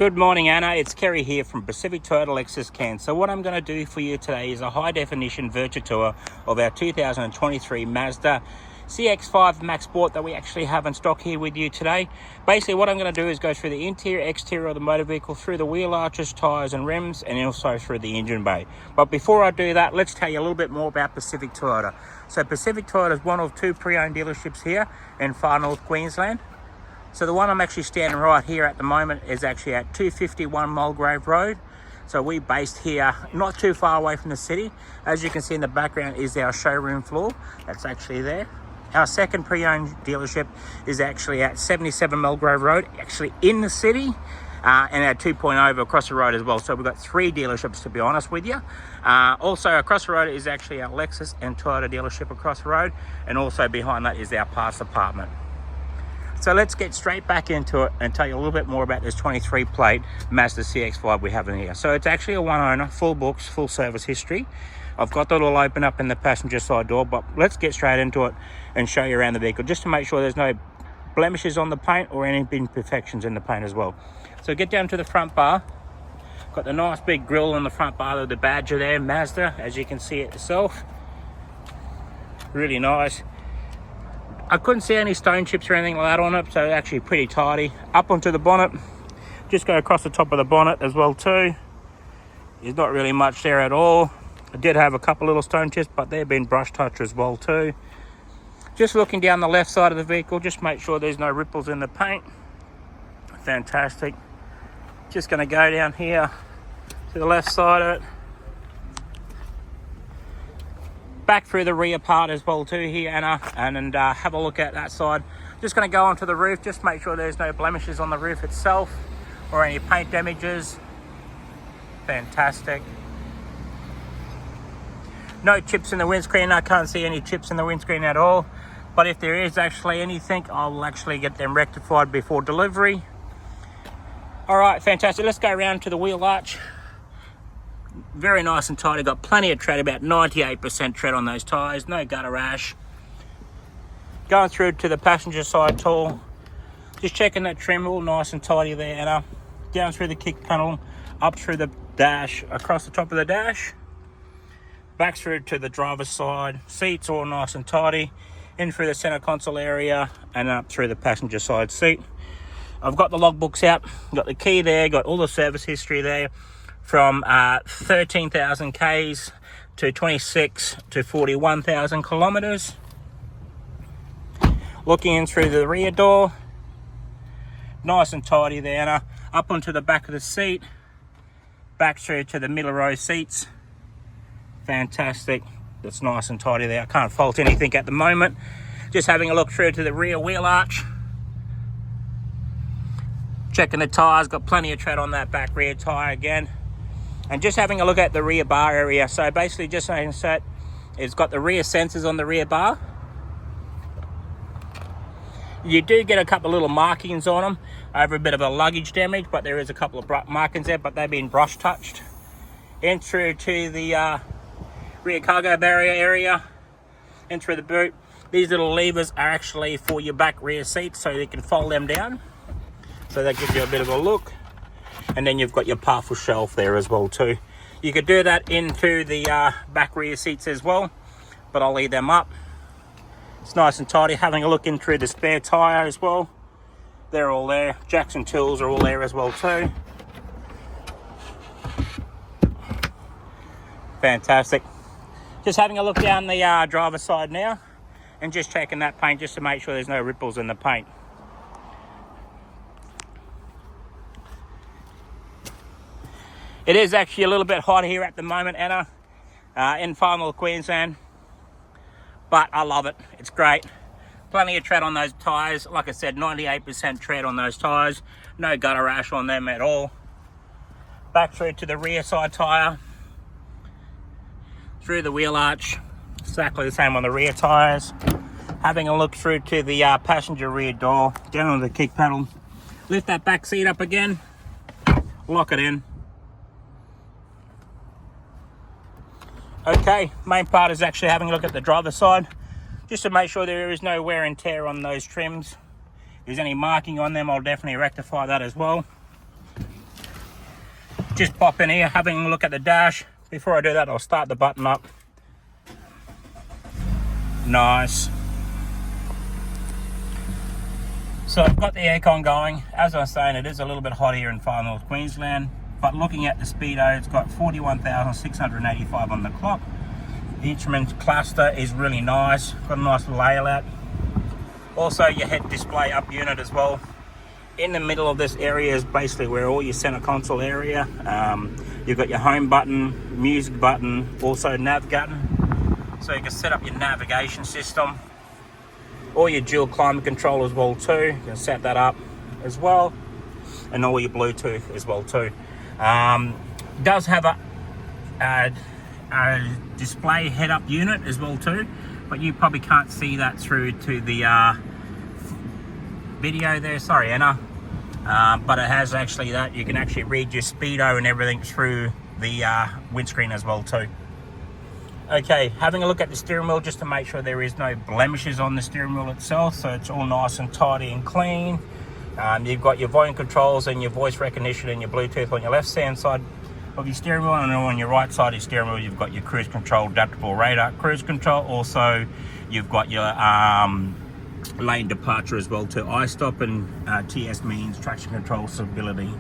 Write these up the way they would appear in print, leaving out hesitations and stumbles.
Good morning, Anna. It's Kerry here from Pacific Toyota Lexus Can. So what I'm going to do for you today is a high-definition virtual tour of our 2023 Mazda CX-5 Max Sport that we actually have in stock here with you today. Basically, what I'm going to do is go through the interior, exterior of the motor vehicle, through the wheel arches, tyres and rims, and also through the engine bay. But before I do that, let's tell you a little bit more about Pacific Toyota. So Pacific Toyota is one of two pre-owned dealerships here in far north Queensland. So the one I'm actually standing right here at the moment is actually at 251 Mulgrave Road. So we're based here not too far away from the city. As you can see in the background is our showroom floor. That's actually there. Our second pre-owned dealership is actually at 77 Mulgrave Road, actually in the city, and our 2.0 across the road as well. So we've got three dealerships, to be honest with you. Also across the road is actually our Lexus and Toyota dealership across the road, and also behind that is our parts department. So let's get straight back into it and tell you a little bit more about this 23 plate Mazda CX-5 we have in here. So it's actually a one owner, full books, full service history. I've got that all open up in the passenger side door, but let's get straight into it and show you around the vehicle just to make sure there's no blemishes on the paint or any imperfections in the paint as well. So get down to the front bar. Got the nice big grille on the front bar with the badge there, Mazda, as you can see it yourself. Really nice. I couldn't see any stone chips or anything like that on it, so actually pretty tidy. Up onto the bonnet, just go across the top of the bonnet as well too. There's not really much there at all. I did have a couple little stone chips, but they've been brush touched as well too. Just looking down the left side of the vehicle, just make sure there's no ripples in the paint. Fantastic. Just going to go down here to the left side of it. Back through the rear part as well too here, Anna, and have a look at that side. Just going to go onto the roof, just make sure there's no blemishes on the roof itself or any paint damages. Fantastic. No chips in the windscreen. I can't see any chips in the windscreen at all, but if there is actually anything, I'll actually get them rectified before delivery. All right, fantastic. Let's go around to the wheel arch. Very nice and tidy, got plenty of tread, about 98% tread on those tyres, no gutter rash. Going through to the passenger side tool, just checking that trim, all nice and tidy there, Anna. Down through the kick panel, up through the dash, across the top of the dash, back through to the driver's side, seats all nice and tidy, in through the center console area, and up through the passenger side seat. I've got the logbooks out, got the key there, got all the service history there, from 13,000 Ks to 26 to 41,000 kilometers. Looking in through the rear door, nice and tidy there, Anna. Up onto the back of the seat, back through to the middle row seats. Fantastic. That's nice and tidy there. I can't fault anything at the moment. Just having a look through to the rear wheel arch. Checking the tyres, got plenty of tread on that back rear tyre again. And just having a look at the rear bar area. So basically just saying that it's got the rear sensors on the rear bar. You do get a couple of little markings on them over a bit of a luggage damage, but there is a couple of markings there, but they've been brush touched. In through to the rear cargo barrier area, in through the boot. These little levers are actually for your back rear seats, so you can fold them down. So that gives you a bit of a look. And then you've got your powerful shelf there as well too. You could do that into the back rear seats as well, but I'll leave them up. It's nice and tidy. Having a look in through the spare tyre as well. They're all there. Jacks and tools are all there as well too. Fantastic. Just having a look down the driver's side now and just checking that paint just to make sure there's no ripples in the paint. It is actually a little bit hot here at the moment, Anna, in far north Queensland, but I love it. It's great. Plenty of tread on those tyres. Like I said, 98% tread on those tyres. No gutter rash on them at all. Back through to the rear side tyre. Through the wheel arch. Exactly the same on the rear tyres. Having a look through to the passenger rear door. Down on the kick panel. Lift that back seat up again. Lock it in. Okay, main part is actually having a look at the driver's side, just to make sure there is no wear and tear on those trims. If there's any marking on them, I'll definitely rectify that as well. just pop in here, having a look at the dash. Before I do that, I'll start the button up. Nice. So I've got the aircon going. As I was saying, it is a little bit hot here in far north Queensland, but looking at the speedo, it's got 41,685 on the clock. The instrument cluster is really nice, got a nice layout. Also your head display up unit as well. In the middle of this area is basically where all your center console area. You've got your home button, music button, also nav button. So you can set up your navigation system. All your dual climate control as well too. You can set that up as well. And all your Bluetooth as well too. Does have a display head-up unit as well too. But you probably can't see that through to the video there. Sorry, Anna. But it has actually that. You can actually read your speedo and everything through the windscreen as well too. Okay, having a look at the steering wheel just to make sure there is no blemishes on the steering wheel itself, so it's all nice and tidy and clean. You've got your volume controls and your voice recognition and your Bluetooth on your left hand side of your steering wheel, and on your right side of your steering wheel you've got your cruise control, adaptable radar cruise control. Also you've got your lane departure as well too. I-stop and TS means traction control stability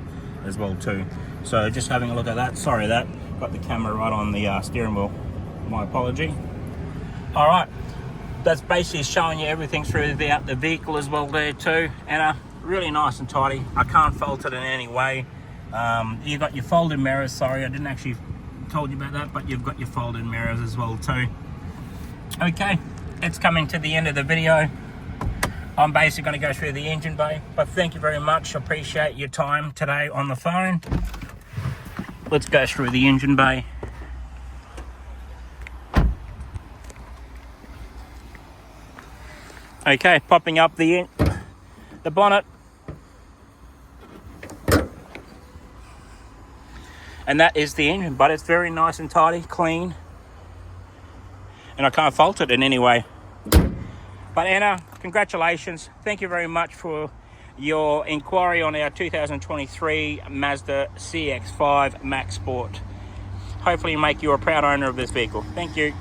as well too. So just having a look at that. Sorry, that got the camera right on the steering wheel. My apology. All right, that's basically showing you everything through the vehicle as well there too, and really nice and tidy. I can't fault it in any way. You've got your folded mirrors. Sorry, I didn't actually told you about that, but you've got your folded mirrors as well too. Okay, it's coming to the end of the video. I'm basically going to go through the engine bay, but thank you very much. Appreciate your time today on the phone. Let's go through the engine bay. Okay, popping up the bonnet. And that is the engine, but it's very nice and tidy, clean. And I can't fault it in any way. But Anna, congratulations. Thank you very much for your inquiry on our 2023 Mazda CX-5 Max Sport. Hopefully make you a proud owner of this vehicle. Thank you.